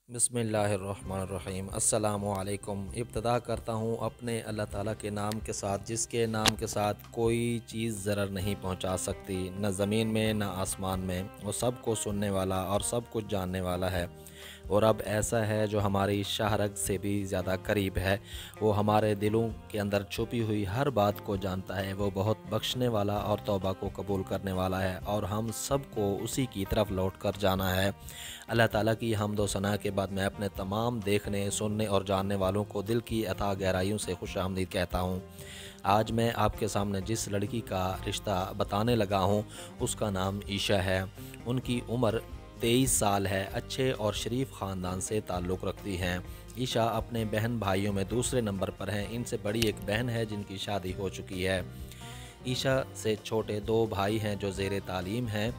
बिस्मिल्लाहिर्रहमानिर्रहीम। अस्सलामु अलैकुम। इब्तिदा करता हूँ अपने अल्लाह ताला के नाम के साथ, जिसके नाम के साथ कोई चीज़ ज़रर नहीं पहुँचा सकती, न ज़मीन में न आसमान में। वो सब को सुनने वाला और सब कुछ जानने वाला है। और अब ऐसा है जो हमारी शाहरग से भी ज़्यादा करीब है। वो हमारे दिलों के अंदर छुपी हुई हर बात को जानता है। वो बहुत बख्शने वाला और तौबा को कबूल करने वाला है, और हम सब को उसी की तरफ लौट कर जाना है। अल्लाह ताला की हम्द व सना के बाद मैं अपने तमाम देखने, सुनने और जानने वालों को दिल की अता गहराइयों से खुशामदीद कहता हूँ। आज मैं आपके सामने जिस लड़की का रिश्ता बताने लगा हूँ, उसका नाम ईशा है। उनकी उम्र 23 साल है। अच्छे और शरीफ ख़ानदान से ताल्लुक़ रखती हैं। ईशा अपने बहन भाइयों में दूसरे नंबर पर हैं। इनसे बड़ी एक बहन है जिनकी शादी हो चुकी है। ईशा से छोटे 2 भाई हैं जो ज़ेरे तालीम हैं।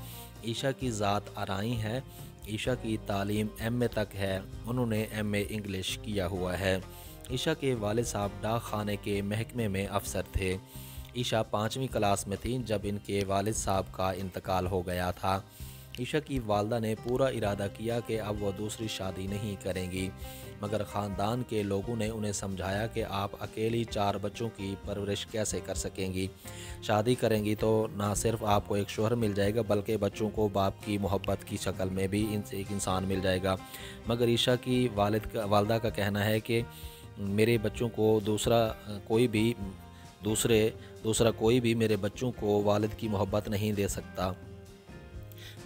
ईशा की ज़ात आराई है। ईशा की तालीम एमए तक है। उन्होंने एमए इंग्लिश किया हुआ है। ईशा के वालिद साहब डाक खाने के महकमे में अफसर थे। ईशा 5वीं क्लास में थी जब इनके वालिद साहब का इंतकाल हो गया था। ईशा की वालदा ने पूरा इरादा किया कि अब वो दूसरी शादी नहीं करेंगी, मगर ख़ानदान के लोगों ने उन्हें समझाया कि आप अकेली 4 बच्चों की परवरिश कैसे कर सकेंगी। शादी करेंगी तो ना सिर्फ आपको एक शौहर मिल जाएगा, बल्कि बच्चों को बाप की मोहब्बत की शक्ल में भी इनसे एक इंसान मिल जाएगा। मगर ईशा की वालदा का कहना है कि मेरे बच्चों को दूसरा कोई भी मेरे बच्चों को वालिद की मोहब्बत नहीं दे सकता।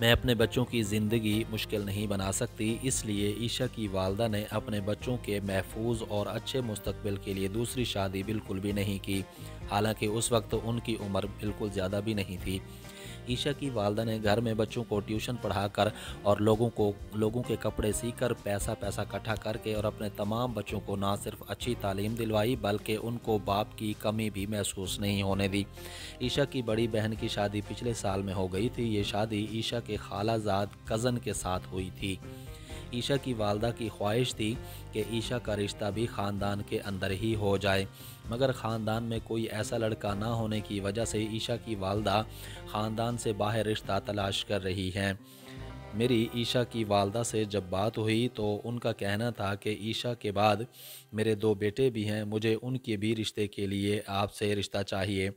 मैं अपने बच्चों की ज़िंदगी मुश्किल नहीं बना सकती। इसलिए ईशा की वालदा ने अपने बच्चों के महफूज और अच्छे मुस्तकबिल के लिए दूसरी शादी बिल्कुल भी नहीं की। हालांकि उस वक्त उनकी उम्र बिल्कुल ज़्यादा भी नहीं थी। ईशा की वालदा ने घर में बच्चों को ट्यूशन पढ़ाकर और लोगों के कपड़े सीकर पैसा इकट्ठा करके और अपने तमाम बच्चों को ना सिर्फ अच्छी तालीम दिलवाई, बल्कि उनको बाप की कमी भी महसूस नहीं होने दी। ईशा की बड़ी बहन की शादी पिछले साल में हो गई थी। ये शादी ईशा के खालाजाद कज़न के साथ हुई थी। ईशा की वालदा की ख्वाहिश थी कि ईशा का रिश्ता भी ख़ानदान के अंदर ही हो जाए, मगर ख़ानदान में कोई ऐसा लड़का ना होने की वजह से ईशा की वालदा ख़ानदान से बाहर रिश्ता तलाश कर रही हैं। मेरी ईशा की वालदा से जब बात हुई तो उनका कहना था कि ईशा के बाद मेरे 2 बेटे भी हैं, मुझे उनके भी रिश्ते के लिए आपसे रिश्ता चाहिए।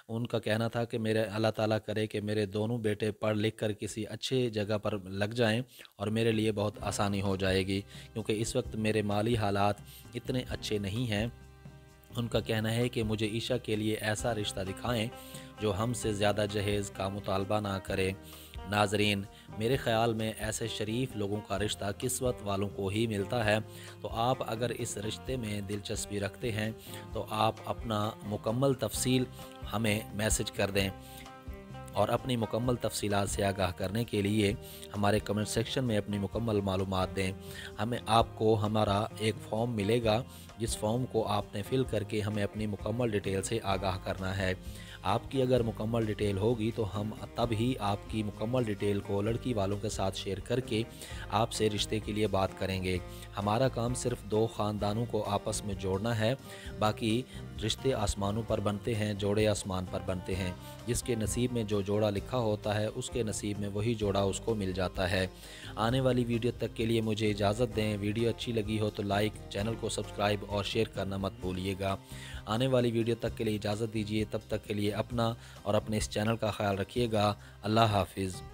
उनका कहना था कि मेरे अल्लाह ताला करे कि मेरे दोनों बेटे पढ़ लिख कर किसी अच्छे जगह पर लग जाएं और मेरे लिए बहुत आसानी हो जाएगी, क्योंकि इस वक्त मेरे माली हालात इतने अच्छे नहीं हैं। उनका कहना है कि मुझे ईशा के लिए ऐसा रिश्ता दिखाएं जो हमसे ज़्यादा जहेज़ का मुतालबा ना करे। नाजरीन, मेरे ख़्याल में ऐसे शरीफ लोगों का रिश्ता किस्मत वालों को ही मिलता है। तो आप अगर इस रिश्ते में दिलचस्पी रखते हैं तो आप अपना मुकम्मल तफसील हमें मैसेज कर दें, और अपनी मुकम्मल तफसीलात से आगाह करने के लिए हमारे कमेंट सेक्शन में अपनी मुकम्मल मालूमात दें। आपको हमारा एक फ़ॉर्म मिलेगा, जिस फॉर्म को आपने फ़िल करके हमें अपनी मुकम्मल डिटेल से आगाह करना है। आपकी अगर मुकम्मल डिटेल होगी तो हम तब ही आपकी मुकम्मल डिटेल को लड़की वालों के साथ शेयर करके आपसे रिश्ते के लिए बात करेंगे। हमारा काम सिर्फ 2 ख़ानदानों को आपस में जोड़ना है। बाकी रिश्ते आसमानों पर बनते हैं, जोड़े आसमान पर बनते हैं। जिसके नसीब में जो जोड़ा लिखा होता है, उसके नसीब में वही जोड़ा उसको मिल जाता है। आने वाली वीडियो तक के लिए मुझे इजाज़त दें। वीडियो अच्छी लगी हो तो लाइक, चैनल को सब्सक्राइब और शेयर करना मत भूलिएगा। आने वाली वीडियो तक के लिए इजाज़त दीजिए। तब तक के लिए अपना और अपने इस चैनल का ख्याल रखिएगा। अल्लाह हाफिज़।